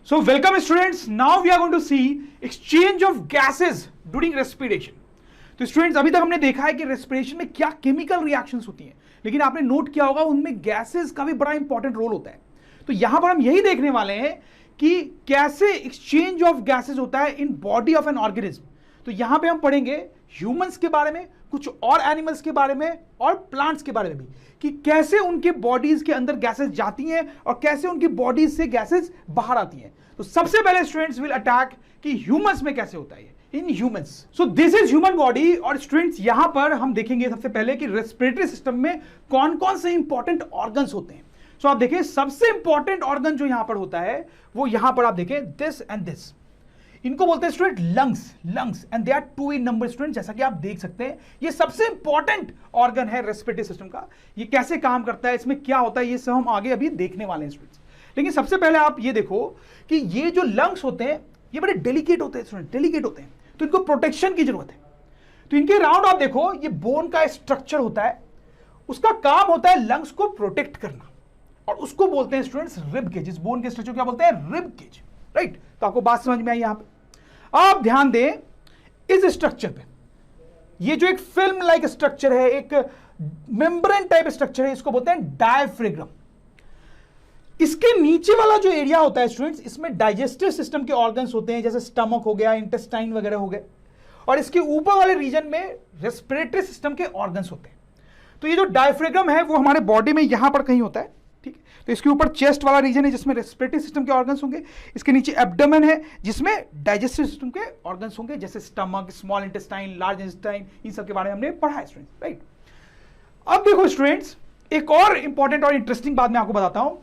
So welcome students. Now we are going to see exchange of gases during respiration. तो students अभी तक हमने देखा है कि रेस्पिरेशन में क्या केमिकल रिएक्शंस होती हैं, लेकिन आपने नोट किया होगा उनमें गैसेस का भी बड़ा इंपॉर्टेंट रोल होता है। तो यहां पर हम यही देखने वाले हैं कि कैसे एक्सचेंज ऑफ गैसेस होता है in body of an organism. तो यहां पे हम पढ़ेंगे ह्यूमंस के बारे में, कुछ और एनिमल्स के बारे में और प्लांट्स के बारे में भी, कि कैसे उनके बॉडीज के अंदर गैसेस जाती हैं और कैसे उनकी बॉडीज से गैसेस बाहर आती हैं। तो सबसे पहले स्टूडेंट्स विल अटैक कि ह्यूमंस में कैसे होता है in humans. So this is human body. और स्टूडेंट्स यहां पर हम देखेंगे सबसे पहले कि रेस्पिरेटरी सिस्टम में कौन कौन से इंपॉर्टेंट ऑर्गन्स होते हैं। सो आप देखिए सबसे इंपॉर्टेंट ऑर्गन जो यहां पर होता है वो यहां पर आप देखें दिस एंड दिस, इनको बोलते हैं student lungs and they are 2 in number student. जैसा कि आप देख सकते हैं ये सबसे इंपॉर्टेंट ऑर्गन है रेस्पिरेटरी सिस्टम का। ये कैसे काम करता है, इसमें क्या होता है, ये सब हम आगे अभी देखने वाले हैं स्टूडेंट्स। लेकिन सबसे पहले आप ये देखो कि ये जो लंग्स होते हैं ये बड़े डेलिकेट होते हैं स्टूडेंट, डेलिकेट होते हैं, तो इनको प्रोटेक्शन की जरूरत है। तो इनके राउंड आप देखो ये बोन का स्ट्रक्चर होता है, उसका काम होता है लंग्स को प्रोटेक्ट करना, और उसको बोलते हैं स्टूडेंट्स रिब केज। इस बोन के स्ट्रक्चर क्या बोलते हैं, रिब केज, राइट। तो आपको बात समझ में आई। यहां पे आप ध्यान दें इस स्ट्रक्चर पे, ये जो एक फिल्म लाइक स्ट्रक्चर है, एक मेम्ब्रेन टाइप स्ट्रक्चर है, इसको बोलते हैं डायफ्राम। इसके नीचे वाला जो एरिया होता है स्टूडेंट्स, इसमें डाइजेस्टिव सिस्टम के ऑर्गन्स होते हैं, जैसे स्टमक हो गया, इंटेस्टाइन वगैरह हो गए, और इसके ऊपर वाले रीजन में रेस्पिरेटरी सिस्टम के ऑर्गन्स होते हैं। तो ये जो डायफ्राम है वो हमारे बॉडी में यहां पर कहीं होता है, ठीक है। तो इसके ऊपर चेस्ट वाला रीजन है जिसमें रेस्पिरेटरी सिस्टम के ऑर्गन्स होंगे, इसके नीचे एब्डोमेन है जिसमें डाइजेस्टिव सिस्टम के ऑर्गन्स होंगे, जैसे stomach, small intestine, large intestine, इन सब के बारे में हमने पढ़ा है स्टूडेंट्स, राइट। अब देखो स्टूडेंट्स एक और इंपॉर्टेंट और इंटरेस्टिंग बात मैं आपको बताता हूं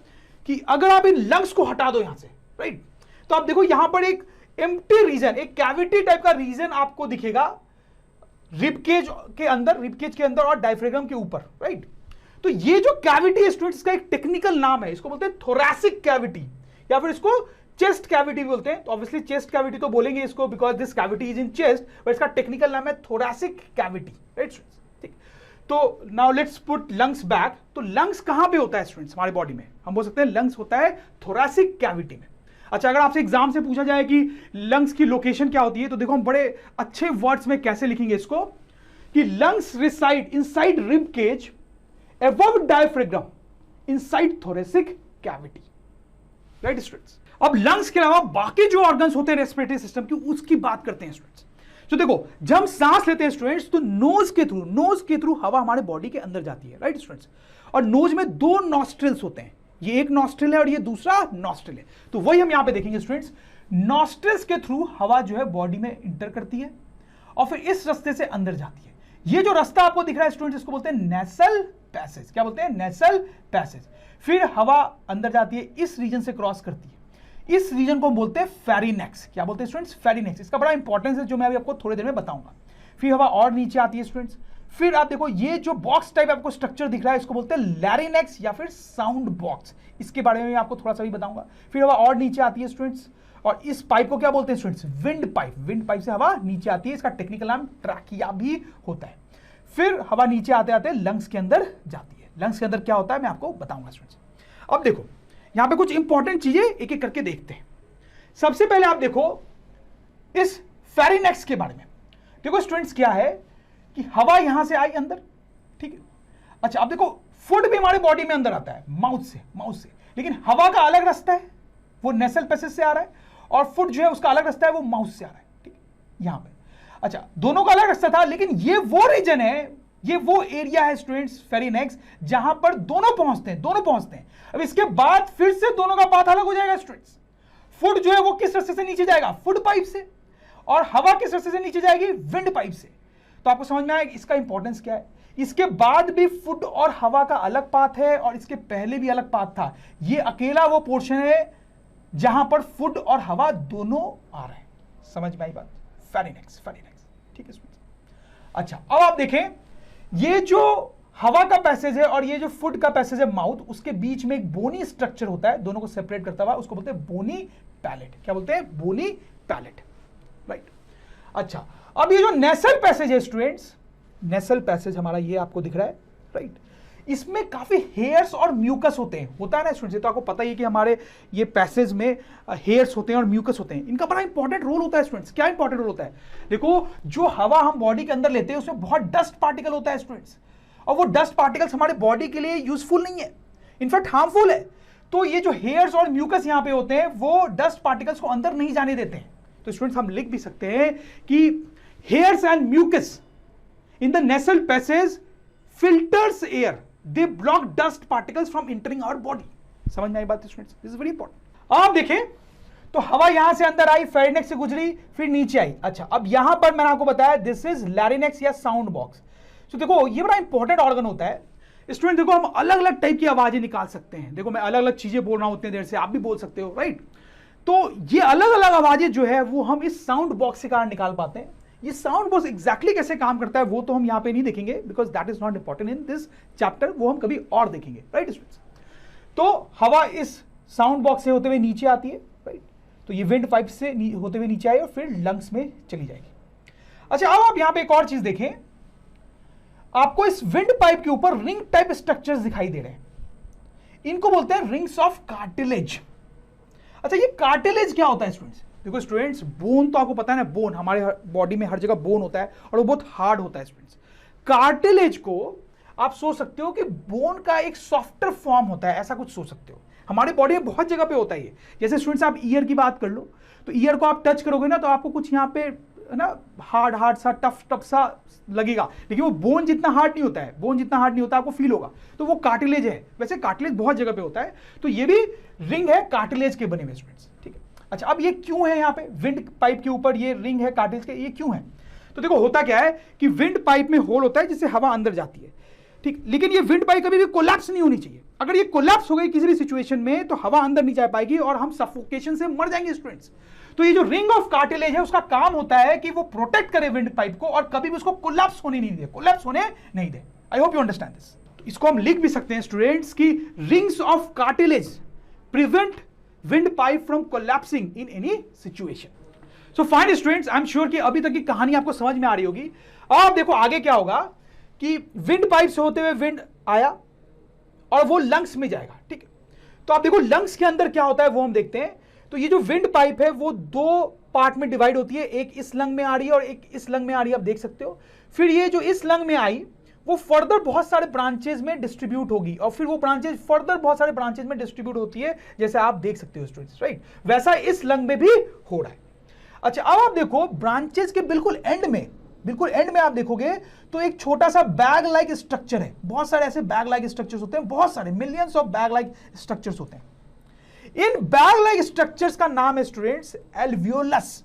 कि अगर आप इन लंग्स को हटा दो यहां से, राइट, तो आप देखो यहां पर एक एम्प्टी रीजन, एक कैविटी टाइप का रीजन आपको दिखेगा रिबकेज के अंदर और डायफ्राम के ऊपर, राइट। तो ये जो कैविटी है स्टूडेंट्स, इसका एक टेक्निकल नाम है, इसको बोलते हैं थोरैसिक कैविटी, या फिर इसको चेस्ट कैविटी भी बोलते हैं। तो ऑब्वियसली चेस्ट कैविटी तो बोलेंगे इसको because this cavity is in chest, but इसका टेक्निकल नाम है थोरैसिक कैविटी, राइट स्टूडेंट्स, ठीक। तो now let's put lungs back. तो लंग्स कहां पे होता है स्टूडेंट्स हमारे बॉडी में, हम बोल सकते हैं लंग्स होता है थोरैसिक कैविटी में। अच्छा, अगर आपसे एग्जाम से पूछा जाए कि लंग्स की लोकेशन क्या होती है, तो देखो हम बड़े अच्छे वर्ड्स में कैसे लिखेंगे इसको, कि lungs reside inside rib cage above diaphragm inside thoracic cavity, right students। अब लंग्स के अलावा बाकी जो ऑर्गन्स होते हैं रेस्पिरेटरी सिस्टम की, उसकी बात करते हैं स्टूडेंट्स। तो देखो जब हम सांस लेते हैं स्टूडेंट्स, तो नोज के थ्रू हवा हमारे बॉडी के अंदर जाती है, राइट स्टूडेंट्स। और नोज में 2 नॉस्ट्रिल्स होते हैं, ये एक नॉस्ट्रिल है और ये दूसरा नॉस्ट्रिल है। तो वही हम यहां पे देखेंगे स्टूडेंट्स, नॉस्ट्रिल्स के थ्रू हवा जो है बॉडी में इंटर करती है और फिर इस रास्ते से अंदर जाती है। ये जो रास्ता आपको दिख रहा है स्टूडेंट्स, इसको बोलते हैं नेसल पैसेज। क्या बोलते हैं, नेसल पैसेज। फिर हवा अंदर जाती है, इस रीजन से क्रॉस करती है, इस रीजन को बोलते हैं फेरिनेक्स। क्या बोलते हैं स्टूडेंट्स, फेरिनेक्स। इसका बड़ा इंपॉर्टेंस है जो मैं अभी आपको थोड़ी देर में बताऊंगा। फिर हवा और नीचे आती है स्टूडेंट्स। फिर आप देखो ये जो बॉक्स टाइप आपको स्ट्रक्चर दिख रहा है, इसको बोलते हैं लैरिनेक्स या फिर साउंड बॉक्स। इसके बारे में आपको थोड़ा सा भी बताऊंगा। फिर हवा और नीचे आती है स्टूडेंट्स, और इस पाइप को क्या बोलते हैं students, wind pipe. Wind pipe से हवा नीचे आती है, इसका टेक्निकल नाम ट्रैकिया भी होता है। फिर हवा नीचे आते आते लंग्स के अंदर जाती है। लंग्स के अंदर क्या होता है मैं आपको बताऊंगा स्टूडेंट्स। अब देखो यहां पे कुछ इंपॉर्टेंट चीजें एक एक करके देखते हैं। सबसे पहले आप देखो इस फेरिनेक्स के बारे में। देखो स्टूडेंट्स क्या है कि हवा यहां से आई अंदर, ठीक है। अच्छा, अब देखो फूड भी हमारे बॉडी में अंदर आता है माउथ से, लेकिन हवा का अलग रास्ता है, वो नेसल पैसेज से आ रहा है, और फूड जो है उसका अलग रास्ता है, वो माउथ से आ रहा है, ठीक है, यहां पे। अच्छा, दोनों का अलग रास्ता था, लेकिन ये वो रीजन है, ये वो एरिया है स्टूडेंट्स फेरिनेक्स, जहां पर दोनों पहुंचते हैं। अब इसके बाद फिर से दोनों का पाथ अलग हो जाएगा स्टूडेंट्स। फूड जो है वो किस रास्ते से नीचे जाएगा, फूड पाइप से, और हवा किस रास्ते से नीचे जाएगी, विंड पाइप से। तो आपको समझ में आएगा इसका इंपॉर्टेंस क्या है। इसके बाद भी फूड और हवा का अलग पाथ है, और इसके पहले भी अलग पाथ था। ये अकेला वो पोर्शन है जहां पर फूड और हवा दोनों आ रहे हैं। समझ में आई बात, फेरिनेक्स, ठीक है। अच्छा, अब आप देखें ये जो हवा का पैसेज है और ये जो फूड का पैसेज है माउथ, उसके बीच में एक बोनी स्ट्रक्चर होता है, दोनों को सेपरेट करता हुआ, उसको बोलते हैं बोनी पैलेट। क्या बोलते हैं, बोनी पैलेट, राइट। अच्छा, अब ये जो नेसल पैसेज है स्टूडेंट्स, नेसल पैसेज हमारा ये आपको दिख रहा है, राइट। इसमें काफी हेयर्स और म्यूकस होते हैं, होता है ना स्टूडेंट्स, तो आपको पता ही है कि हमारे ये पैसेज में हेयर्स होते हैं और म्यूकस होते हैं, इनका बड़ा इंपॉर्टेंट रोल होता है स्टूडेंट्स। क्या इंपॉर्टेंट रोल होता है? देखो, जो हवा हम बॉडी के अंदर लेते हैं उसमें बहुत डस्ट पार्टिकल होता है स्टूडेंट्स, और वो डस्ट पार्टिकल्स हमारे बॉडी के लिए यूजफुल नहीं है, इनफैक्ट हार्मफुल है। तो ये जो हेयर्स और म्यूकस यहां पे होते हैं वो डस्ट पार्टिकल्स को अंदर नहीं जाने देते हैं। तो स्टूडेंट्स हम लिख भी सकते हैं कि hairs and mucus in the nasal passage filters air, they block dust particles from entering our body. समझ में आई बात students? This is very important. आप देखें तो हवा यहां से अंदर आई, फेरिनेक्स से गुजरी, फिर नीचे आई। अच्छा, अब यहां पर मैंने आपको बताया दिस इज लैरिनेक्स या साउंड बॉक्स। तो देखो ये बड़ा इंपॉर्टेंट ऑर्गन होता है स्टूडेंट। देखो हम अलग अलग टाइप की आवाजें निकाल सकते हैं। देखो मैं अलग अलग चीजें बोल रहा हूं उतनी देर से, आप भी बोल सकते हो, राइट? तो ये अलग अलग आवाजें जो है वो हम इस साउंड बॉक्स के कारण निकाल पाते हैं। ये साउंड बॉक्स एग्जैक्टली कैसे काम करता है वो तो हम यहां पे नहीं देखेंगे, because that is not important in this chapter, वो हम कभी और देखेंगे, राइट स्टूडेंट्स? तो हवा इस साउंड बॉक्स से होते हुए नीचे आती है, राइट? तो ये विंड पाइप से होते हुए नीचे आई और फिर लंग्स में चली जाएगी। अच्छा, अब आप यहां पे एक और चीज देखें, आपको इस विंड पाइप के ऊपर रिंग टाइप स्ट्रक्चर्स दिखाई दे रहे हैं, इनको बोलते हैं रिंग्स ऑफ कार्टिलेज। अच्छा, ये कार्टिलेज क्या होता है स्टूडेंट्स? देखो स्टूडेंट्स, बोन तो आपको पता है ना, बोन हमारे बॉडी में हर जगह बोन होता है और वो बहुत हार्ड होता है स्टूडेंट्स। कार्टिलेज को आप सोच सकते हो कि बोन का एक सॉफ्टर फॉर्म होता है, ऐसा कुछ सोच सकते हो। हमारे बॉडी में बहुत जगह पे होता है ये। जैसे स्टूडेंट्स आप ईयर की बात कर लो, तो ईयर को आप टच करोगे ना तो आपको कुछ यहाँ पे ना हार्ड सा टफ सा लगेगा, लेकिन वो बोन जितना हार्ड नहीं होता है, बोन जितना हार्ड नहीं होता, आपको फील होगा, तो वो कार्टिलेज है। वैसे कार्टिलेज बहुत जगह पे होता है, तो ये भी रिंग है कार्टिलेज के बने हुए स्टूडेंट्स, ठीक है? अच्छा, अब ये क्यों है यहाँ पे विंड पाइप के ऊपर ये रिंग है कार्टिलेज के, ये क्यों है? तो देखो होता क्या है कि विंड पाइप में होल होता है जिससे हवा अंदर जाती है, ठीक, लेकिन ये विंड पाइप कभी भी कोलैप्स नहीं होनी चाहिए। अगर ये कोलैप्स हो गई किसी भी सिचुएशन में तो हवा अंदर नहीं जा पाएगी और हम सफोकेशन से मर जाएंगे स्टूडेंट्स। तो ये जो रिंग ऑफ कार्टिलेज है उसका काम होता है कि वो प्रोटेक्ट करे विंड पाइप को और कभी भी उसको कोलैप्स होने नहीं दे, कोलैप्स होने नहीं दे। I hope you understand this. तो इसको हम लिख भी सकते हैं स्टूडेंट्स की rings of cartilage prevent wind pipe from collapsing in any situation. So fine students, I am sure कि अभी तक की कहानी आपको समझ में आ रही होगी। अब देखो आगे क्या होगा कि विंड पाइप से होते हुए विंड आया और वो लंग्स में जाएगा, ठीक है? तो आप देखो लंग्स के अंदर क्या होता है वो हम देखते हैं। तो ये जो विंड पाइप है वो दो पार्ट में डिवाइड होती है, एक इस लंग में आ रही है और एक इस लंग में आ रही है, आप देख सकते हो। फिर ये जो इस लंग में आई वो फर्दर बहुत सारे ब्रांचेज में डिस्ट्रीब्यूट होगी और फिर वो ब्रांचेज फर्दर बहुत सारे ब्रांचेज में डिस्ट्रीब्यूट होती है, जैसे आप देख सकते हो स्टूडेंट्स, राइट? वैसा इस लंग में भी हो रहा है। अच्छा, अब आप देखो ब्रांचेज के बिल्कुल एंड में आप देखोगे तो एक छोटा सा बैग लाइक स्ट्रक्चर है। बहुत सारे ऐसे बैग लाइक स्ट्रक्चर्स होते हैं, बहुत सारे millions of bag like structures होते हैं। इन बैग लाइक स्ट्रक्चर्स का नाम है स्टूडेंट्स एल्वियोलस।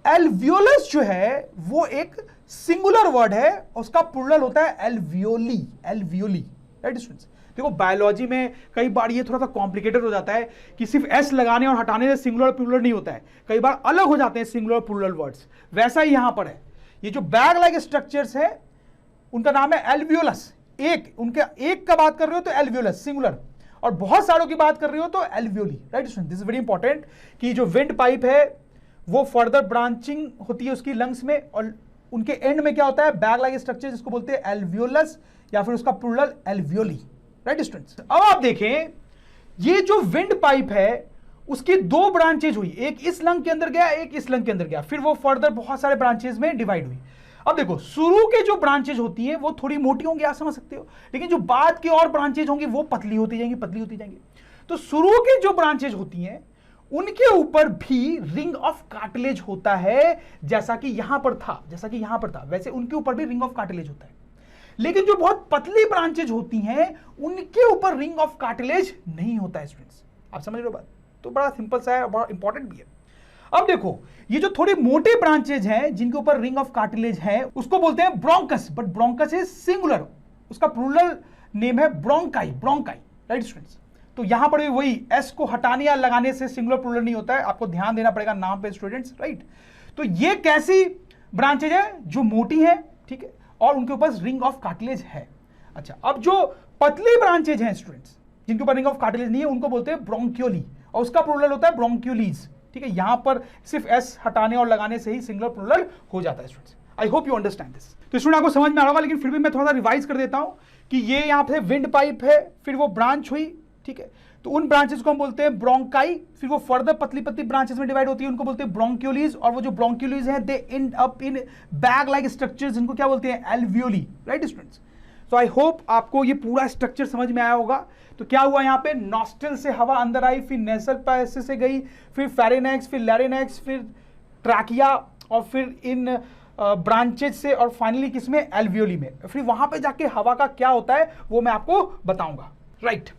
एल्वियोलस जो है वो एक सिंगुलर वर्ड है, उसका प्लूरल होता है एल्वियोली, राइट स्टूडेंट्स? देखो बायोलॉजी में कई बार ये थोड़ा सा कॉम्प्लिकेटेड हो जाता है कि सिर्फ एस लगाने और हटाने से सिंगुलर प्लूरल नहीं होता है, कई बार अलग हो जाते हैं सिंगुलर प्लूरल वर्ड्स। वैसा ही यहां पर है, ये जो बैग लाइक स्ट्रक्चर्स है उनका नाम है एल्वियोलस। एक का बात कर रहे हो तो एल्वियोलस सिंगुलर, और बहुत सारों की बात कर रहे हो तो alveoli, right student? This is very important कि जो विंड पाइप है वो फर्दर ब्रांचिंग होती है उसकी लंग्स में और उनके एंड में क्या होता है बैग लाइक स्ट्रक्चर, जिसको बोलते हैं एल्वियोलस या फिर उसका प्लूरल एल्वियोली, राइट स्टूडेंट्स? अब आप देखें ये जो विंड पाइप है उसकी दो ब्रांचेज हुई, एक इस लंग के अंदर गया, एक इस लंग के अंदर गया, फिर वो फर्दर बहुत सारे ब्रांचेज में डिवाइड हुई। अब देखो शुरू के जो ब्रांचेज होती है वो थोड़ी मोटी होंगी, आप समझ सकते हो, लेकिन जो बाद की और ब्रांचेज होंगी वो पतली होती जाएंगी। तो शुरू के जो ब्रांचेज होती हैं उनके ऊपर भी रिंग ऑफ कार्टिलेज होता है, जैसा कि यहां पर था, वैसे उनके ऊपर भी रिंग ऑफ कार्टिलेज होता है। लेकिन जो बहुत पतली ब्रांचेज होती हैं उनके ऊपर रिंग ऑफ कार्टिलेज नहीं होता है स्टूडेंट्स। आप समझ रहे हो बात? तो बड़ा सिंपल सा है और बड़ा इंपॉर्टेंट भी है। अब देखो ये जो थोड़े मोटे ब्रांचेज हैं जिनके ऊपर रिंग ऑफ कार्टिलेज है उसको बोलते हैं bronchus, but bronchus is singular, उसका प्लूरल नेम है ब्रोंकाई, राइट स्टूडेंट्स? तो यहां पर भी वही एस को हटाने या लगाने से सिंगुलर प्लूरल नहीं होता है, आपको ध्यान देना पड़ेगा नाम पे स्टूडेंट्स, राइट? तो ये कैसी ब्रांचेज है जो मोटी है, ठीक है, और उनके ऊपर रिंग ऑफ कार्टिलेज है। अच्छा, अब जो पतली ब्रांचेज हैं स्टूडेंट्स जिनके ऊपर रिंग ऑफ कार्टिलेज नहीं है उनको बोलते हैं ब्रोंक्यूली और उसका प्लूरल होता है ब्रोंक्यूलीज, ठीक है? यहां पर सिर्फ एस हटाने और लगाने से ही सिंगुलर प्लूरल हो जाता है students. I hope you understand this. तो स्टूडेंट आपको समझ में आ रहा होगा, लेकिन फिर भी मैं थोड़ा सा रिवाइज कर देता हूं कि ये यहां पे विंड पाइप है, फिर वो ब्रांच हुई, ठीक है, तो उन ब्रांचेस को हम बोलते हैं ब्रोंकाई, फिर वो फर्दर पतली पतली ब्रांचेस में डिवाइड होती है, उनको बोलते हैं ब्रोंक्यूलीज, और वो जो ब्रोंक्यूलीज हैं they end up in bag like structures, जिनको क्या बोलते हैं एल्वियोली, राइट स्टूडेंट्स। तो आई होप आपको ये पूरा स्ट्रक्चर समझ में आया होगा। तो क्या हुआ यहाँ पे, नॉस्ट्रल से हवा अंदर आई, फिर नेसल पैसेज से गई, फिर फेरिनेक्स, फिर लैरिनेक्स, फिर ट्रैकिया, और फिर इन ब्रांचेज से, और फाइनली किसमें, एल्वियोली में। फिर वहां पे जाके हवा का क्या होता है वो मैं आपको बताऊंगा, राइट।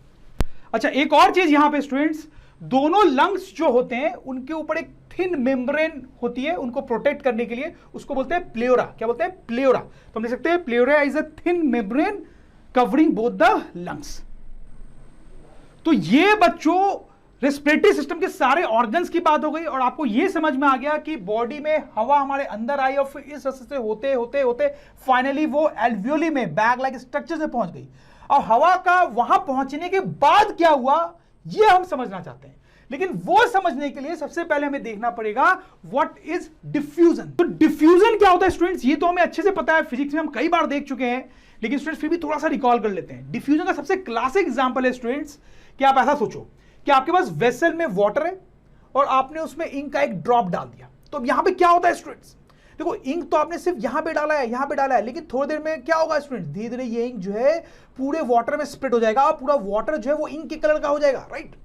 अच्छा, एक और चीज यहां पे स्टूडेंट्स, दोनों लंग्स जो होते हैं उनके ऊपर एक थिन मेम्ब्रेन होती है उनको प्रोटेक्ट करने के लिए, उसको बोलते हैं प्लेयोरा। क्या बोलते हैं, प्लेयोरा। तो हम देख सकते हैं pleura is a thin membrane covering both the lungs. तो ये बच्चों रेस्पिरेटरी सिस्टम के सारे ऑर्गन्स की बात हो गई, और आपको ये समझ में आ गया कि बॉडी में हवा हमारे अंदर आई और फिर इस रास्ते से होते होते होते फाइनली वो एल्वियोली में बैग लाइक स्ट्रक्चर से पहुंच गई। और हवा का वहां पहुंचने के बाद क्या हुआ ये हम समझना चाहते हैं, लेकिन वो समझने के लिए सबसे पहले हमें देखना पड़ेगा व्हाट इज डिफ्यूजन। तो डिफ्यूजन क्या होता है स्टूडेंट्स, ये तो हमें अच्छे से पता है, फिजिक्स में हम कई बार देख चुके हैं, लेकिन स्टूडेंट्स फिर भी थोड़ा सा रिकॉल कर लेते हैं। डिफ्यूजन का सबसे क्लासिक एग्जांपल है स्टूडेंट्स कि आप ऐसा सोचो कि आपके पास वेसल में वाटर है और आपने उसमें इंक का एक ड्रॉप डाल दिया। तो अब यहां पे क्या होता है स्टूडेंट्स, देखो इंक तो आपने सिर्फ यहां पे डाला है, यहां पे डाला है, लेकिन थोड़ी देर में क्या होगा स्टूडेंट्स, धीरे धीरे ये इंक जो है पूरे वाटर में स्प्रेड हो जाएगा और पूरा वाटर जो है वो इंक के कलर का हो जाएगा, राइट।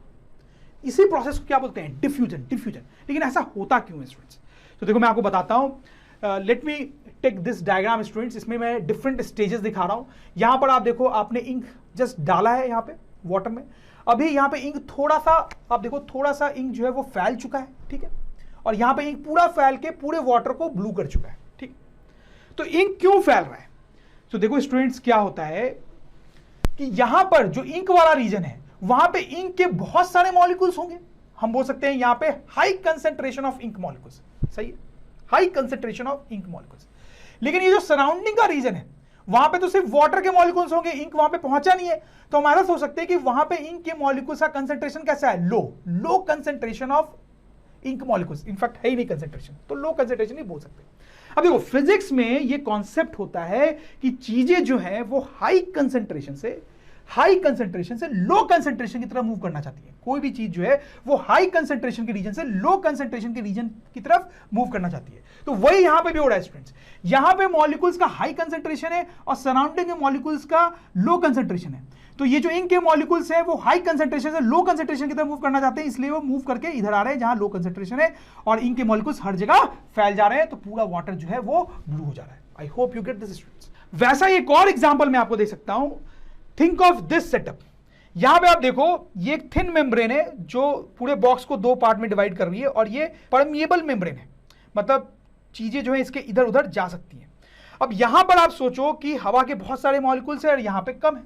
इसी प्रोसेस को क्या बोलते हैं, डिफ्यूजन। डिफ्यूजन, लेकिन ऐसा होता क्यों है स्टूडेंट्स, तो देखो मैं आपको बताता हूं। Let me take this diagram students, इसमें मैं डिफरेंट स्टेजेस दिखा रहा हूं। यहां पर आप देखो, आपने इंक जस्ट डाला है यहां पे वाटर में, अभी यहां पे इंक थोड़ा सा, आप देखो थोड़ा सा इंक जो है वो फैल चुका है, ठीक है, और यहां पे इंक पूरा फैल के पूरे वाटर को ब्लू कर चुका है, ठीक। तो इंक क्यों फैल रहा है, तो देखो स्टूडेंट्स क्या होता है कि यहां पर जो इंक वाला रीजन है वहां पे इंक के बहुत सारे मॉलिक्यूल्स होंगे, हम बोल सकते हैं यहां पे high concentration of ink molecules, सही है, high concentration of ink molecules. लेकिन ये जो सराउंडिंग का रीजन है वहां पे तो सिर्फ वाटर के मॉलिक्यूल्स होंगे, इंक वहां पे पहुंचा नहीं है, तो हम ऐसा सोच सकते हैं कि वहां पे इंक के मॉलिक्यूल्स का कंसेंट्रेशन कैसा है, low concentration of ink molecules, in fact है ही नहीं कंसेंट्रेशन, तो लो कंसेंट्रेशन ही बोल सकते हैं। अब देखो फिजिक्स में ये कॉन्सेप्ट होता है कि चीजें जो है वो हाई कंसेंट्रेशन से लो कंसेंट्रेशन की तरफ मूव करना चाहती है। कोई भी चीज जो है वो हाई कंसेंट्रेशन के रीजन से लो कंसेंट्रेशन के रीजन की तरफ मूव करना चाहती है। तो वही यहां पे भी हो रहा है स्टूडेंट्स, यहां पे मॉलिक्यूल्स का हाई कंसेंट्रेशन है और सराउंडिंग के मॉलिक्यूल्स का लो कंसेंट्रेशन है। तो ये जो इंक के मॉलिक्यूल्स हैं वो हाई कंसेंट्रेशन से लो कंसेंट्रेशन की तरफ मूव करना चाहते हैं, इसलिए वो मूव करके इधर आ रहे हैं जहां लो कंसेंट्रेशन है, और इंक के मॉलिक्यूल्स हर जगह फैल जा रहे हैं, तो पूरा वाटर जो है वो ब्लू हो जा रहा है। आई hope you get this students. वैसा एक और एग्जांपल मैं आपको दे सकता हूं, थिंक ऑफ दिस सेटअप। यहां पे आप देखो ये एक थिन मेम्ब्रेन है जो पूरे बॉक्स को दो पार्ट में डिवाइड कर रही है, और ये परमिएबल मेम्ब्रेन है, मतलब चीजें जो है इसके इधर उधर जा सकती हैं। अब यहां पर आप सोचो कि हवा के बहुत सारे मॉलिक्यूल्स है और यहां पे कम है,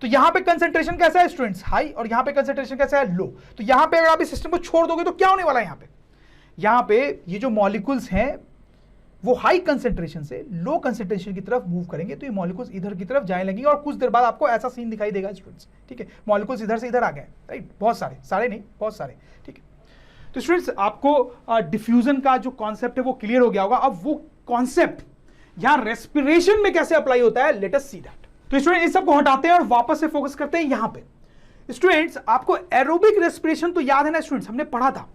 तो यहां पे कंसंट्रेशन कैसा है स्टूडेंट्स, हाई, और यहां पे कंसंट्रेशन कैसा है, लो। तो यहां पे अगर आप इस सिस्टम को छोड़ दोगे तो क्या होने वाला है, यहां पे ये जो मॉलिक्यूल्स हैं वो हाई कंसेंट्रेशन से लो कंसेंट्रेशन की तरफ मूव करेंगे, तो ये मॉलिक्यूल्स इधर की तरफ जाने लगेंगे, और कुछ देर बाद आपको ऐसा सीन दिखाई देगा स्टूडेंट्स, ठीक है, मॉलिक्यूल्स इधर से इधर आ गए, राइट, बहुत सारे नहीं, बहुत सारे, ठीक है। तो स्टूडेंट्स आपको डिफ्यूजन का जो कॉन्सेप्ट है वो क्लियर हो गया होगा। अब वो कॉन्सेप्ट यहां रेस्पिरेशन में कैसे अप्लाई होता है, लेट अस सी दैट। तो स्टूडेंट इस सबको हटाते हैं और वापस से फोकस करते हैं यहां पे। स्टूडेंट्स आपको एरोबिक रेस्पिरेशन तो याद है ना स्टूडेंट्स, हमने पढ़ा था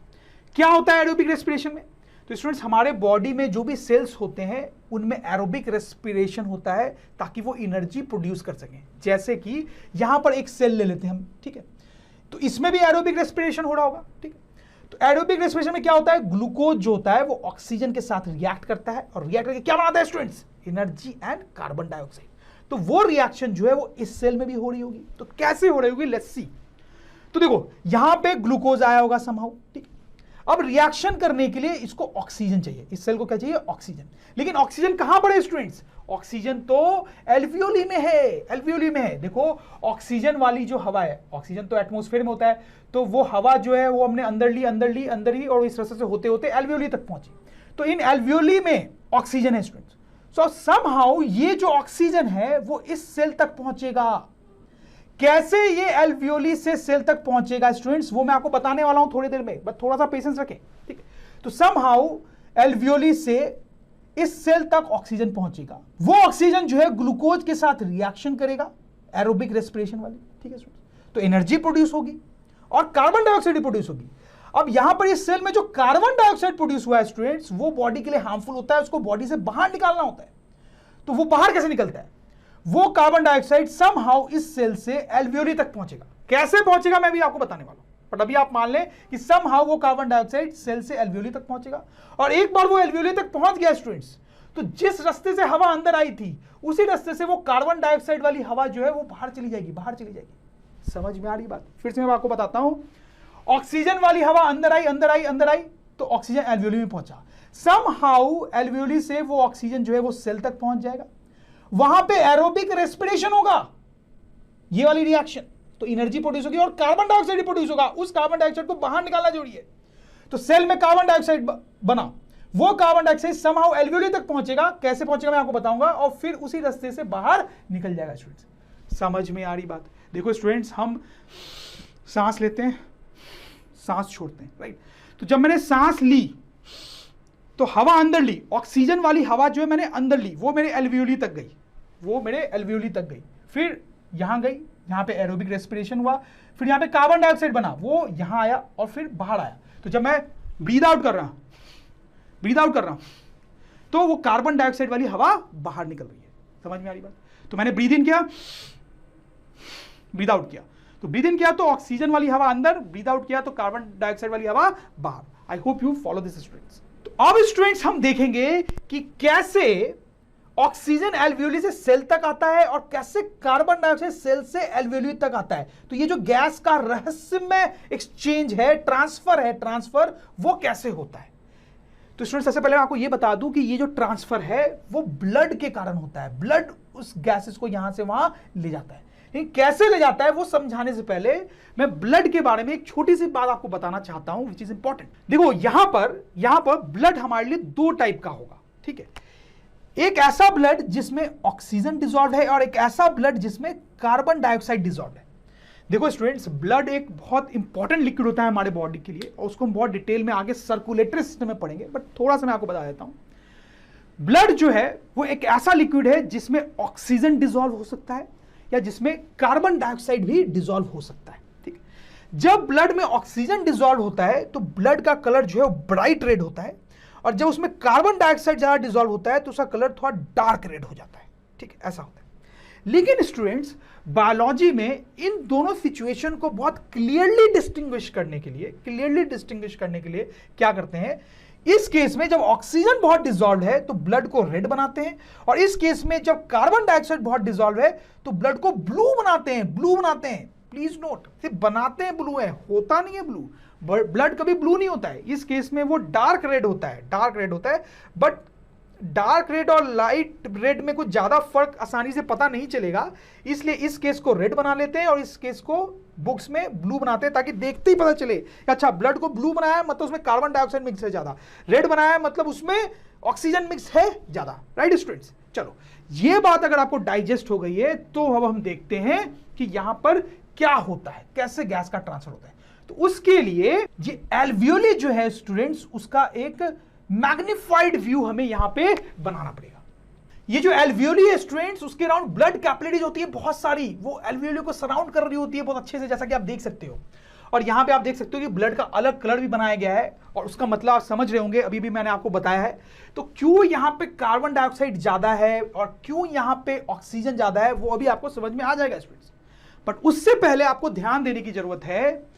क्या होता है एरोबिक रेस्पिरेशन में। तो स्टूडेंट्स हमारे बॉडी में जो भी सेल्स होते हैं उनमें एरोबिक रेस्पिरेशन होता है ताकि वो एनर्जी प्रोड्यूस कर सकें। जैसे कि यहां पर एक सेल ले लेते हैं हम, ठीक है, तो इसमें भी एरोबिक रेस्पिरेशन हो रहा होगा, ठीक है। तो एरोबिक रेस्पिरेशन में क्या होता है, ग्लूकोज जो होता है वो ऑक्सीजन के साथ रिएक्ट करता है, और रिएक्ट करके क्या बनाता है students, energy and carbon dioxide. तो वो रिएक्शन जो है वो इस सेल में भी हो रही होगी। तो कैसे हो रही होगी, लेट्स सी। तो देखो यहां पे ग्लूकोज आया होगा समहाउ, ठीक। अब रिएक्शन करने के लिए इसको ऑक्सीजन चाहिए, इस सेल को क्या चाहिए, ऑक्सीजन। लेकिन ऑक्सीजन कहां पर है स्टूडेंट्स, ऑक्सीजन तो एल्वियोली में है, एल्वियोली में है। देखो ऑक्सीजन वाली जो हवा है, ऑक्सीजन तो एटमॉस्फेयर में होता है, तो वो हवा जो है वो हमने अंदर ली और इस रास्ते से होते होते एल्वियोली तक पहुंची। तो इन एल्वियोली में ऑक्सीजन है स्टूडेंट्स। सो समहाउ ये जो ऑक्सीजन है वो इस सेल तक पहुंचेगा। कैसे ये एल्वियोली से सेल तक पहुंचेगा स्टूडेंट्स, वो मैं आपको बताने वाला हूं थोड़ी देर में, बस थोड़ा सा पेशेंस रखें, ठीक है। तो समहाउ एल्वियोली से इस सेल तक ऑक्सीजन पहुंचेगा, वो ऑक्सीजन जो है ग्लूकोज के साथ रिएक्शन करेगा, एरोबिक रेस्पिरेशन वाली, ठीक है स्टूडेंट्स। तो एनर्जी प्रोड्यूस होगी और कार्बन डाइऑक्साइड प्रोड्यूस होगी। अब यहां पर इस सेल में जो कार्बन डाइऑक्साइड प्रोड्यूस हुआ है स्टूडेंट्स, वो बॉडी के लिए हार्मफुल होता है, उसको बॉडी से बाहर निकालना होता है। तो वो बाहर कैसे निकलता है? वो कार्बन डाइऑक्साइड समहाउ इस सेल से एल्वियोली तक पहुंचेगा। कैसे पहुंचेगा मैं भी आपको बताने वाला हूं, बट अभी आप मान लें कि समहाउ वो कार्बन डाइऑक्साइड सेल से एल्वियोली तक पहुंचेगा। और एक बार वो एल्वियोली तक पहुंच गया स्टूडेंट्स, तो जिस रास्ते से हवा अंदर आई थी उसी रास्ते से वो कार्बन डाइऑक्साइड वाली हवा जो है वो बाहर चली जाएगी, बाहर चली जाएगी। समझ में आ रही बात? फिर से मैं आपको बताता हूं। ऑक्सीजन वाली हवा अंदर आई, अंदर आई, अंदर आई, तो ऑक्सीजन एल्वियोली में पहुंचा। समहाउ एल्वियोली से वो ऑक्सीजन जो है वो सेल तक पहुंच जाएगा, वहां पे एरोबिक रेस्पिरेशन होगा, ये वाली रिएक्शन, तो एनर्जी प्रोड्यूस होगी और कार्बन डाइऑक्साइड प्रोड्यूस होगा। उस कार्बन डाइऑक्साइड को बाहर निकालना जरूरी है। तो सेल में कार्बन डाइऑक्साइड बना, वो कार्बन डाइऑक्साइड समहाउ एल्वियोली तक पहुंचेगा। कैसे पहुंचेगा मैं आपको बताऊंगा, और फिर उसी रास्ते से बाहर निकल जाएगा स्टूडेंट्स। समझ में आ रही बात? देखो स्टूडेंट्स, हम सांस लेते हैं, सांस छोड़ते हैं, राइट? तो जब मैंने सांस ली तो हवा अंदर ली, ऑक्सीजन वाली हवा जो है मैंने अंदर ली, वो मेरे एल्वियोली तक गई, वो मेरे एल्वियोली तक गई, फिर यहां गई, यहां पे एरोबिक रेस्पिरेशन हुआ, फिर यहां पे कार्बन डाइऑक्साइड बना, वो यहां आया और फिर बाहर आया। तो जब मैं ब्रीद आउट कर रहा हूं, तो वो कार्बन डाइऑक्साइड वाली हवा बाहर निकल रही है। समझ में आ रही बात? तो मैंने ब्रीद इन किया, ब्रीद आउट किया, तो ब्रीद इन किया तो ऑक्सीजन वाली हवा अंदर, ब्रीद आउट किया तो कार्बन डाइऑक्साइड वाली हवा बाहर। आई hope you follow this students. तो अब स्टूडेंट्स हम देखेंगे कि कैसे ऑक्सीजन एल्वियोली से सेल तक आता है और कैसे कार्बन डाइऑक्साइड सेल से एल्वियोली तक आता है। तो ये जो गैस का रहस्यमय एक्सचेंज है, ट्रांसफर, वो कैसे होता है? तो स्टूडेंट्स सबसे पहले मैं आपको ये बता दूं कि ये जो ट्रांसफर है वो ब्लड के कारण होता है। ब्लड उस गैसेस को यहां से वहां ले जाता है, लेकिन कैसे ले जाता है वो समझाने से पहले मैं ब्लड के बारे में एक छोटी सी बात आपको बताना चाहता हूं, विच इज इंपॉर्टेंट। देखो यहां पर ब्लड हमारे लिए दो टाइप का होगा, ठीक है? एक ऐसा ब्लड जिसमें ऑक्सीजन डिसॉल्व है और एक ऐसा ब्लड जिसमें कार्बन डाइऑक्साइड डिसॉल्व है। देखो स्टूडेंट्स, ब्लड एक बहुत इंपॉर्टेंट लिक्विड होता है हमारे बॉडी के लिए, और उसको हम बहुत डिटेल में आगे सर्कुलेटरी सिस्टम में पढ़ेंगे, बट थोड़ा सा मैं आपको बता देता हूं। ब्लड जो है वो एक ऐसा लिक्विड है जिसमें ऑक्सीजन डिसॉल्व हो सकता है या जिसमें कार्बन डाइऑक्साइड भी डिसॉल्व हो सकता है, ठीक है? जब ब्लड में ऑक्सीजन डिसॉल्व होता है तो ब्लड का कलर जो है वो ब्राइट रेड होता है, और जब उसमें कार्बन डाइऑक्साइड ज्यादा डिसॉल्व होता है तो उसका कलर थोड़ा डार्क रेड हो जाता है, ठीक है? ऐसा होता है। लेकिन स्टूडेंट्स, बायोलॉजी में इन दोनों सिचुएशन को बहुत क्लियरली डिस्टिंग्विश करने के लिए क्या करते हैं, इस केस में जब ऑक्सीजन बहुत डिसॉल्व है तो ब्लड को रेड बनाते हैं, और इस केस में जब कार्बन डाइऑक्साइड बहुत डिसॉल्व है तो ब्लड को ब्लू बनाते हैं। प्लीज नोट, सिर्फ बनाते हैं ब्लू है, होता नहीं है ब्लू। ब्लड कभी ब्लू नहीं होता है, इस केस में वो डार्क रेड होता है, बट डार्क रेड और लाइट रेड में कुछ ज्यादा फर्क आसानी से पता नहीं चलेगा, इसलिए इस केस को रेड बना लेते हैं और इस केस को बुक्स में ब्लू बनाते हैं, ताकि देखते ही पता चले अच्छा ब्लड को ब्लू बनाया है मतलब उसमें कार्बन डाइऑक्साइड मिक्स है ज्यादा, रेड बनाया है मतलब उसमें ऑक्सीजन मिक्स है ज्यादा, राइट स्टूडेंट्स? चलो, ये बात अगर आपको डाइजेस्ट हो गई है तो अब हम देखते हैं कि यहां पर क्या होता है, कैसे गैस का ट्रांसफर होता है। तो उसके लिए ये एल्वियोली जो है स्टूडेंट्स, उसका एक मैग्निफाइड व्यू हमें यहां पे बनाना पड़ेगा। ये जो एल्वियोली है स्टूडेंट्स, उसके अराउंड ब्लड कैपिलरीज होती है बहुत सारी, वो एल्वियोली को सराउंड कर रही होती है बहुत अच्छे से, जैसा कि आप देख सकते हो। और यहां पे आप देख सकते हो कि ब्लड का अलग कलर भी बनाया गया है, और उसका मतलब आप समझ रहे होंगे, अभी भी मैंने आपको बताया है। तो क्यों यहां पे कार्बन डाइऑक्साइड ज्यादा है और क्यों यहां पे ऑक्सीजन ज्यादा है, वो अभी आपको समझ में आ जाएगा स्टूडेंट्स। बट उससे पहले आपको ध्यान देने की जरूरत है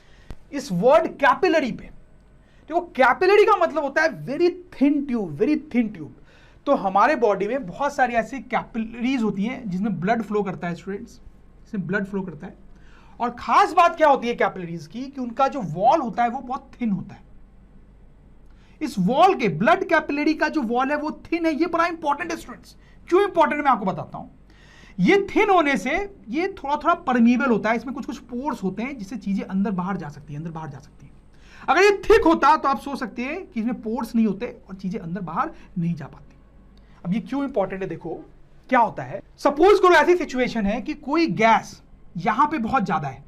इस वर्ड कैपिलरी पे। देखो, कैपिलरी का मतलब होता है वेरी थिन ट्यूब। तो हमारे बॉडी में बहुत सारी ऐसी कैपिलरीज होती हैं जिसमें ब्लड फ्लो करता है स्टूडेंट्स, इसमें ब्लड फ्लो करता है। और खास बात क्या होती है कैपिलरीज की, कि उनका जो वॉल होता है वो बहुत थिन होता है। इस वॉल के, ब्लड कैपिलरी का जो वॉल है वो थिन है। ये बड़ा इंपॉर्टेंट है स्टूडेंट्स। क्यों इंपॉर्टेंट मैं आपको बताता हूं। ये थिन होने से ये थोड़ा थोड़ा परमीबल होता है, इसमें कुछ कुछ पोर्स होते हैं जिससे चीजें अंदर बाहर जा सकती है, अगर ये थिक होता तो आप सोच सकते हैं कि इसमें पोर्स नहीं होते और चीजें अंदर बाहर नहीं जा पाती। अब ये क्यों इंपॉर्टेंट है, देखो क्या होता है। सपोज करो ऐसी सिचुएशन है कि कोई गैस यहां पे बहुत ज्यादा है,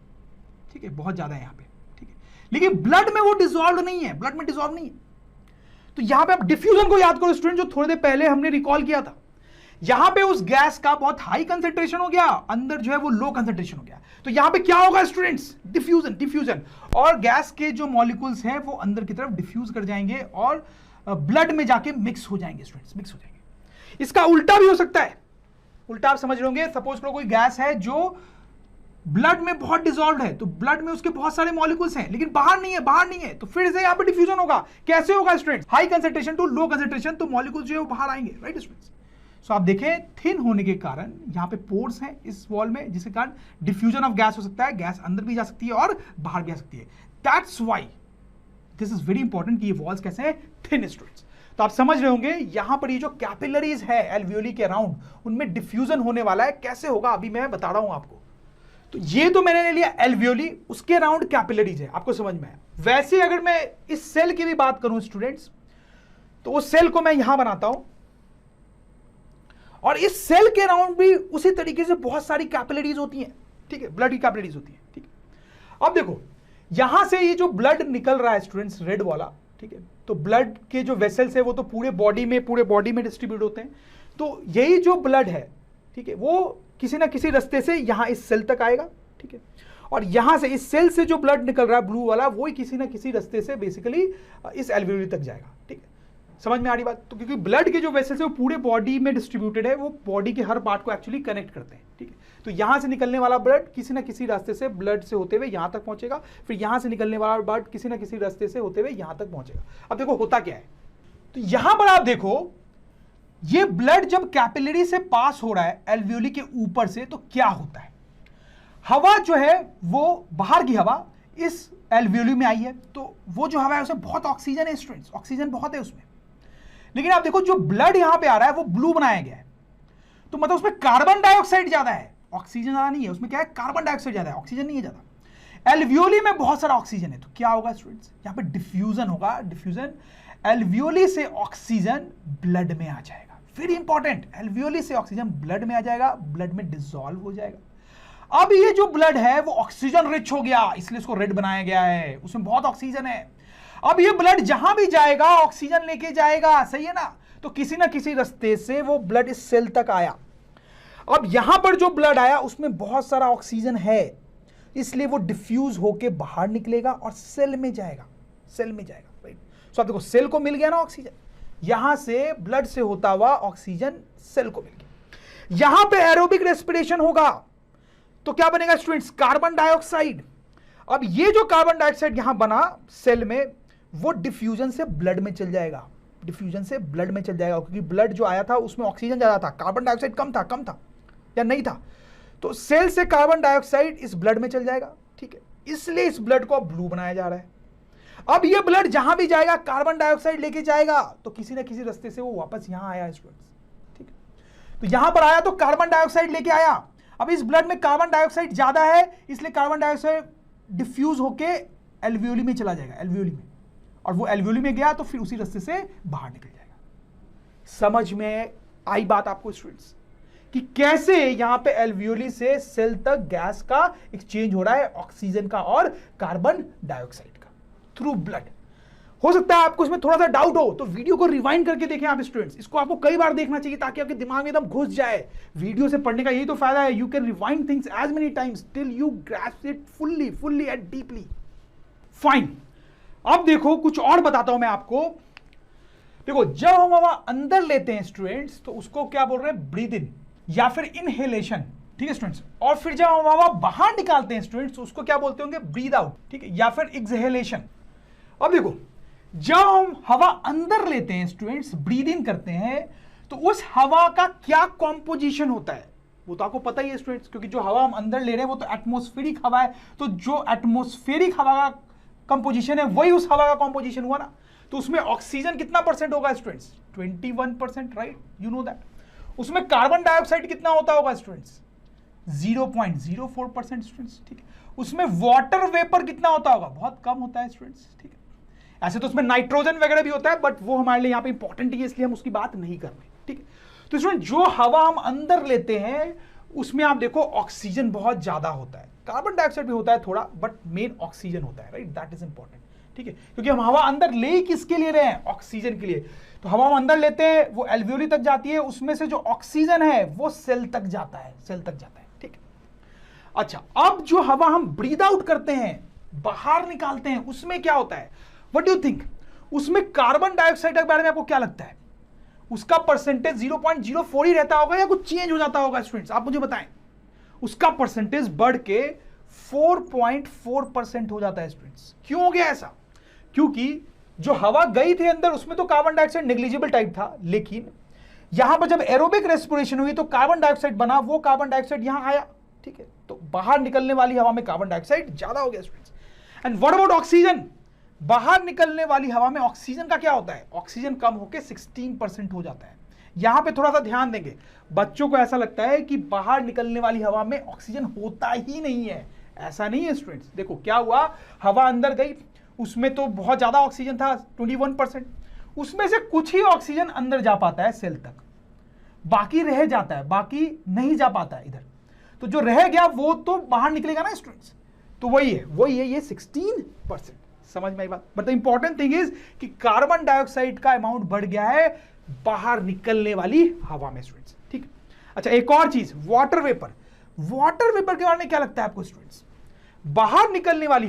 ठीक है, बहुत ज्यादा है यहां पे, ठीक है, लेकिन ब्लड में वो डिसॉल्व नहीं है, तो यहां पे आप डिफ्यूजन को याद करो स्टूडेंट, जो थोड़ी देर पहले हमने रिकॉल किया था। यहां पे उस गैस का बहुत हाई कंसेंट्रेशन हो गया, अंदर जो है वो लो कंसेंट्रेशन हो गया, तो यहां पे क्या होगा स्टूडेंट्स, डिफ्यूजन, और गैस के जो मॉलिक्यूल्स हैं वो अंदर की तरफ डिफ्यूज कर जाएंगे और ब्लड में जाके मिक्स हो जाएंगे स्टूडेंट्स, मिक्स हो जाएंगे। इसका उल्टा भी हो सकता है, उल्टा आप समझ रहे होंगे, सपोज करो कोई गैस है जो ब्लड में बहुत डिसॉल्व है, तो ब्लड में उसके बहुत सारे मॉलिक्यूल्स हैं लेकिन बाहर नहीं है, तो फिर से यहां पे डिफ्यूजन होगा। कैसे होगा students, high concentration to low concentration, तो मॉलिक्यूल्स जो है वो बाहर आएंगे, राइट स्टूडेंट्स। सो आप देखें थिन होने के कारण यहां पे पोर्स हैं इस वॉल में, जिसके कारण डिफ्यूजन ऑफ गैस हो सकता है, गैस अंदर भी जा सकती है और बाहर भी आ सकती है। That's why this is very important कि ये वॉल्स कैसे हैं, थिन स्टूडेंट्स। तो आप समझ रहे होंगे यहां पर ये जो कैपिलरीज है एल्वियोली के अराउंड, उनमें डिफ्यूजन होने वाला है। कैसे होगा अभी मैं बता रहा हूं आपको। तो ये तो मैंने ले लिया एल्वियोली, उसके अराउंड कैपिलरीज है, आपको समझ में आया। वैसे अगर मैं इस सेल की भी बात करूं स्टूडेंट्स, तो उस सेल को मैं यहां बनाता हूं और इस सेल के अराउंड भी उसी तरीके से बहुत सारी कैपिलरीज होती हैं, ठीक है, ब्लड की कैपिलरीज होती हैं, ठीक है। अब देखो यहां से ये जो ब्लड निकल रहा है स्टूडेंट्स, रेड वाला, ठीक है, तो ब्लड के जो वेसल्स है वो तो पूरे बॉडी में डिस्ट्रीब्यूट होते हैं। तो यही जो ब्लड है, ठीक है, वो किसी ना किसी रास्ते से यहां इस सेल तक आएगा, ठीक है, और यहां से इस सेल से जो ब्लड निकल रहा है ब्लू वाला, वो ही किसी ना किसी रास्ते से बेसिकली इस एल्वियोली तक जाएगा, ठीक है। समझ में आ रही बात। तो क्योंकि ब्लड के जो वेसल्स है वो पूरे बॉडी में डिस्ट्रीब्यूटेड है, वो बॉडी के हर पार्ट को एक्चुअली कनेक्ट करते हैं, ठीक है। तो यहां से निकलने वाला ब्लड किसी ना किसी रास्ते से ब्लड से होते हुए यहां तक पहुंचेगा, फिर यहां से निकलने वाला ब्लड किसी ना किसी रास्ते से होते हुए यहां तक पहुंचेगा। अब देखो होता क्या है, तो यहां पर आप देखो ये ब्लड जब कैपिलरी से पास हो रहा है एल्वियोली के ऊपर से, तो क्या होता है, हवा जो है वो बाहर की हवा इस एल्वियोली में आई है, तो वो जो हवा है उसमें बहुत ऑक्सीजन है स्टूडेंट्स, ऑक्सीजन बहुत है उसमें। लेकिन आप देखो जो ब्लड यहां पे आ रहा है वो ब्लू बनाया गया है, तो मतलब उसमें कार्बन डाइऑक्साइड ज्यादा है, ऑक्सीजन ज्यादा नहीं है उसमें। क्या है, कार्बन डाइऑक्साइड ज्यादा है, ऑक्सीजन नहीं है ज्यादा। एल्वियोली में बहुत सारा ऑक्सीजन है, तो क्या होगा स्टूडेंट्स, यहां पे डिफ्यूजन होगा, डिफ्यूजन, एल्वियोली से ऑक्सीजन ब्लड में आ जाएगा। वेरी इंपॉर्टेंट, एल्वियोली से ऑक्सीजन ब्लड में आ जाएगा, ब्लड में डिसॉल्व हो जाएगा। अब ये जो ब्लड है वो ऑक्सीजन रिच हो गया, इसलिए इसको रेड बनाया गया है, उसमें बहुत ऑक्सीजन है। अब ये ब्लड जहां भी जाएगा ऑक्सीजन लेके जाएगा, सही है ना, तो किसी ना किसी रास्ते से वो ब्लड इस सेल तक आया। अब यहां पर जो ब्लड आया उसमें बहुत सारा ऑक्सीजन है, इसलिए वो डिफ्यूज होके बाहर निकलेगा और सेल में जाएगा, राइट। सो आप देखो सेल को मिल गया ना ऑक्सीजन, यहां से ब्लड से होता हुआ ऑक्सीजन सेल को मिल गया। यहां पे एरोबिक रेस्पिरेशन होगा, तो क्या बनेगा स्टूडेंट्स, कार्बन डाइऑक्साइड। अब ये जो कार्बन डाइऑक्साइड यहां बना सेल में, वो डिफ्यूजन से ब्लड में चल जाएगा, क्योंकि ब्लड जो आया था उसमें ऑक्सीजन ज्यादा था, कार्बन डाइऑक्साइड कम था या नहीं था, तो सेल से कार्बन डाइऑक्साइड इस ब्लड में चल जाएगा, ठीक है, इसलिए इस ब्लड को ब्लू बनाया जा रहा है। अब ये ब्लड जहां भी जाएगा कार्बन डाइऑक्साइड लेके जाएगा, तो किसी ना किसी रास्ते से वो वापस यहां आया स्टूडेंट्स, ठीक है, तो यहां पर आया तो कार्बन डाइऑक्साइड लेके आया। अब इस ब्लड में कार्बन डाइऑक्साइड ज्यादा है, इसलिए कार्बन डाइऑक्साइड डिफ्यूज होके एल्वियोली में चला जाएगा, एल्वियोली में, और वो एल्वियोली में गया तो फिर उसी रास्ते से बाहर निकल जाएगा। समझ में आई बात आपको स्टूडेंट्स, कि कैसे यहां पे एल्वियोली से सेल तक गैस का एक्सचेंज हो रहा है, ऑक्सीजन का और कार्बन डाइऑक्साइड का, थ्रू ब्लड। हो सकता है आपको इसमें थोड़ा सा डाउट हो, तो वीडियो को रिवाइंड करके देखें आप स्टूडेंट्स, इसको आपको कई बार देखना चाहिए ताकि आपके दिमाग में एकदम घुस जाए। वीडियो से पढ़ने का यही तो फायदा है, you can rewind things as many times till you grasp it fully and deeply. Fine, अब देखो कुछ और बताता हूं मैं आपको। देखो जब हम हवा अंदर लेते हैं स्टूडेंट्स, तो उसको क्या बोल रहे हैं, ब्रीद इन या फिर इनहेलेशन, ठीक है स्टूडेंट्स। और फिर जब हम हवा बाहर निकालते हैं स्टूडेंट्स, तो उसको क्या बोलते होंगे, ब्रीद आउट, ठीक है, या फिर एक्सहेलेशन। अब देखो जब हम हवा अंदर लेते हैं स्टूडेंट्स, ब्रीद इन करते हैं, तो उस हवा का क्या कॉम्पोजिशन होता है वो तो आपको पता ही है स्टूडेंट्स, क्योंकि जो हवा हम अंदर ले रहे हैं वो तो एटमॉस्फेरिक हवा है, तो जो एटमॉस्फेरिक हवा का कंपोजिशन है वही उस हवा का कंपोजिशन हुआ ना। तो उसमें ऑक्सीजन कितना परसेंट होगा students, 21%, right, you know that. उसमें कार्बन डाइऑक्साइड कितना होता होगा स्टूडेंट्स, 0.04% स्टूडेंट्स, ठीक है। उसमें वाटर वेपर कितना होता होगा, बहुत कम होता है स्टूडेंट्स, ठीक है। ऐसे तो उसमें नाइट्रोजन वगैरह भी होता है, बट वो हमारे लिए यहाँ पे इंपॉर्टेंट है, इसलिए हम उसकी बात नहीं कर रहे, ठीक है। तो स्टूडेंट जो हवा हम अंदर लेते हैं उसमें आप देखो ऑक्सीजन बहुत ज्यादा होता है, कार्बन डाइऑक्साइड भी होता है थोड़ा, बट मेन ऑक्सीजन होता है, राइट, दैट इज इंपॉर्टेंट, ठीक है, क्योंकि हम हवा अंदर ले ही किसके लिए रहे हैं, ऑक्सीजन के लिए। तो हवा हम अंदर लेते हैं, वो एल्वियोली तक जाती है, उसमें से जो ऑक्सीजन है वो सेल तक जाता है, सेल तक जाता है, ठीक है। अच्छा, अब जो हवा हम ब्रीद आउट करते हैं, बाहर निकालते हैं, उसमें क्या होता है, व्हाट डू यू थिंक, उसमें कार्बन डाइऑक्साइड के बारे में आपको क्या लगता है, उसका परसेंटेज 0.04 ही रहता होगा या कुछ चेंज हो जाता होगा? स्टूडेंट्स आप मुझे बताएं। उसका परसेंटेज बढ़ के 4.4% हो जाता है स्टूडेंट्स। क्यों हो गया ऐसा? क्योंकि जो हवा गई थी अंदर उसमें तो कार्बन डाइऑक्साइड नेग्लिजिबल टाइप था, लेकिन यहां पर जब एरोबिक रेस्पिरेशन हुई तो कार्बन डाइऑक्साइड बना, वो कार्बन डाइऑक्साइड यहां आया, ठीक है, तो बाहर निकलने वाली हवा में कार्बन डाइऑक्साइड ज्यादा हो गया students. And what about oxygen? बाहर निकलने वाली हवा में ऑक्सीजन का क्या होता है, ऑक्सीजन कम होकर 16% हो जाता है। यहां पे थोड़ा सा ध्यान देंगे, बच्चों को ऐसा लगता है कि बाहर निकलने वाली हवा में ऑक्सीजन होता ही नहीं है, ऐसा नहीं है स्टूडेंट्स। देखो क्या हुआ, हवा अंदर गई, उसमें तो बहुत ज्यादा ऑक्सीजन था 21%, उसमें से कुछ ही ऑक्सीजन अंदर जा पाता है सेल तक, बाकी रह जाता है, बाकी नहीं जा पाता है इधर। तो जो रह गया वो तो बाहर निकलेगा ना स्टूडेंट्स, तो वही है ये 16%। समझ में आई बात? But the important thing is कि कार्बन डाइऑक्साइड का अमाउंट बढ़ गया है बाहर निकलने वाली हवा में स्टूडेंट्स, ठीक है। अच्छा, एक और चीज, वाटर वेपर। वाटर वेपर के बारे में क्या लगता है आपको स्टूडेंट्स? बाहर निकलने वाली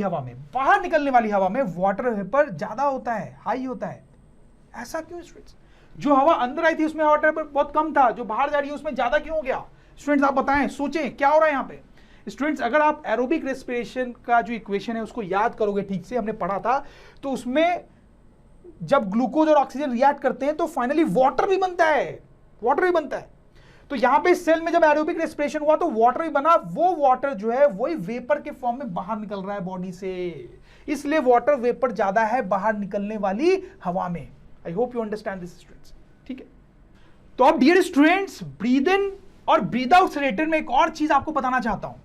हवा में वाटर वेपर ज्यादा होता है, हाई होता है। ऐसा क्यों स्टूडेंट्स? जो हवा अंदर आई थी उसमें वाटर वेपर बहुत कम था, जो बाहर जा रही है उसमें ज्यादा क्यों हो गया? स्टूडेंट्स आप बताएं, सोचें क्या हो रहा है यहां पे। स्टूडेंट्स अगर आप एरोबिक रेस्पिरेशन का जो इक्वेशन है उसको याद करोगे ठीक से, हमने पढ़ा था, तो उसमें जब ग्लूकोज और ऑक्सीजन रिएक्ट करते हैं तो फाइनली वाटर भी बनता है, तो यहां पे सेल में जब एरोबिक रेस्पिरेशन हुआ तो वाटर भी बना, वो वाटर जो है वही वेपर के फॉर्म में बाहर निकल रहा है बॉडी से, इसलिए वाटर वेपर ज्यादा है बाहर निकलने वाली हवा में। आई hope you understand this students, ठीक है। तो अब डियर स्टूडेंट्स, ब्रीद इन और ब्रीद आउट से रिलेटेड मैं एक और चीज आपको बताना चाहता हूं।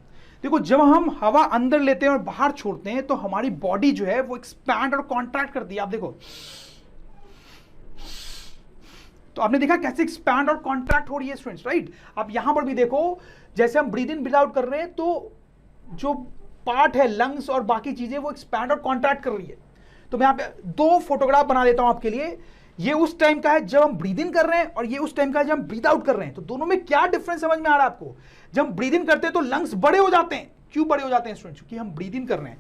देखो, जब हम हवा अंदर लेते हैं और बाहर छोड़ते हैं तो हमारी बॉडी जो है वो एक्सपैंड और कॉन्ट्रैक्ट करती है। आप देखो, तो आपने देखा कैसे एक्सपैंड और कॉन्ट्रैक्ट हो रही है स्टूडेंट्स, राइट। आप यहां पर भी देखो, जैसे हम ब्रीद इन ब्रीद आउट कर रहे हैं तो जो पार्ट है लंग्स और बाकी चीजें वो एक्सपैंड और कॉन्ट्रैक्ट कर रही है। तो मैं यहां पे दो फोटोग्राफ बना देता हूं आपके लिए। ये उस टाइम का है जब हम ब्रीद इन कर रहे हैं और ये उस टाइम का है जब हम ब्रीद आउट कर रहे हैं। तो दोनों में क्या डिफरेंस समझ में आ रहा है आपको? जब हम ब्रीद इन करते हैं तो लंग्स बड़े हो जाते हैं। क्यों बड़े हो जाते हैं स्टूडेंट्स? क्योंकि हम ब्रीद इन कर रहे हैं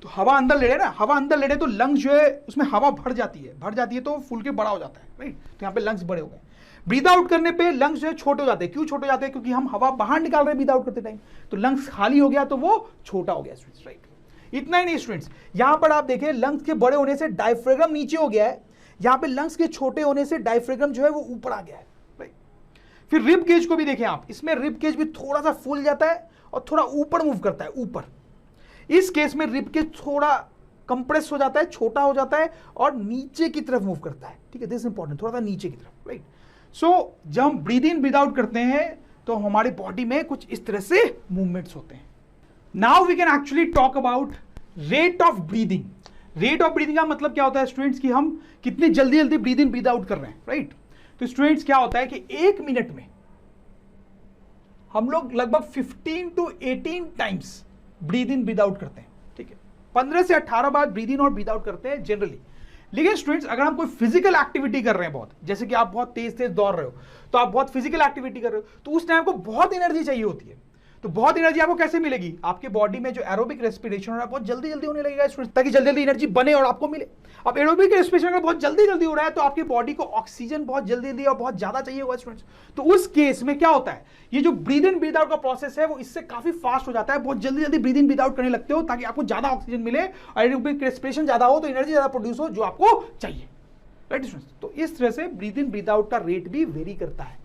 तो हवा अंदर ले रहे हैं ना, हवा अंदर ले रहे तो लंग्स जो है उसमें हवा भर जाती है तो फूल के बड़ा हो जाता है, राइट। तो यहाँ पे लंग्स बड़े हो गए। ब्रीद आउट करने पे लंग्स जो है छोटे हो जाते हैं। क्यों छोटे हो जाते हैं? क्योंकि हम हवा बाहर निकाल रहे हैं ब्रीद आउट करते टाइम, तो लंग्स खाली हो गया तो वो छोटा हो गया स्टूडेंट्स, राइट। इतना ही नहीं स्टूडेंट्स, यहां पर आप देखें लंग्स के बड़े होने से डायफ्राम नीचे हो गया है, यहां पे लंग्स के छोटे होने से डायफ्राम जो है वो ऊपर आ गया है, राइट। फिर रिब केज को भी देखें आप, इसमें रिब केज भी थोड़ा सा फूल जाता है और थोड़ा ऊपर मूव करता है, ऊपर। इस केस में रिब केज थोड़ा कंप्रेस हो जाता है, छोटा हो जाता है और नीचे की तरफ मूव करता है, ठीक है। दिस इंपॉर्टेंट, थोड़ा सा नीचे की तरफ, राइट। सो जब हम ब्रीद इन ब्रीद आउट करते हैं तो हमारी बॉडी में कुछ इस तरह से मूवमेंट्स होते हैं। Now we can actually talk about rate of breathing. Rate of breathing का मतलब क्या होता है स्टूडेंट्स कि हम कितनी जल्दी जल्दी ब्रीद इन ब्रीद आउट कर रहे हैं, राइट। तो स्टूडेंट्स क्या होता है कि 1 मिनट में हम लोग लगभग 15 to 18 times breathe in breathe out करते हैं, ठीक है। 15 से 18 बार ब्रीद इन और ब्रीद आउट करते हैं जनरली। लेकिन स्टूडेंट्स अगर हम कोई फिजिकल एक्टिविटी कर रहे हैं बहुत, जैसे कि आप बहुत तेज तेज दौड़ रहे हो, तो आप बहुत फिजिकल एक्टिविटी कर रहे हो, तो उस टाइम को बहुत एनर्जी चाहिए होती है। तो बहुत एनर्जी आपको कैसे मिलेगी? आपके बॉडी में जो एरोबिक रेस्पिरेशन हो रहा है बहुत जल्दी जल्दी होने लगेगा स्टूडेंट्स, ताकि जल्दी जल्दी एनर्जी बने और आपको मिले। अब एरोबिक रेस्पिरेशन अगर बहुत जल्दी जल्दी हो रहा है तो आपकी बॉडी को ऑक्सीजन बहुत जल्दी जल्दी और बहुत ज्यादा चाहिए होगा स्टूडेंट्स। तो उस केस में क्या होता है, ये जो ब्रीद इन ब्रीद आउट का प्रोसेस है वो इससे काफी फास्ट हो जाता है। बहुत जल्दी जल्दी ब्रीद इन ब्रीद आउट करने लगते हो ताकि आपको ज्यादा ऑक्सीजन मिले और एरोबिक रेस्पिरेशन ज्यादा हो तो एनर्जी ज्यादा प्रोड्यूस हो जो आपको चाहिए, राइट स्टूडेंट्स। तो इस तरह से ब्रीद इन ब्रीद आउट का रेट भी वेरी करता है।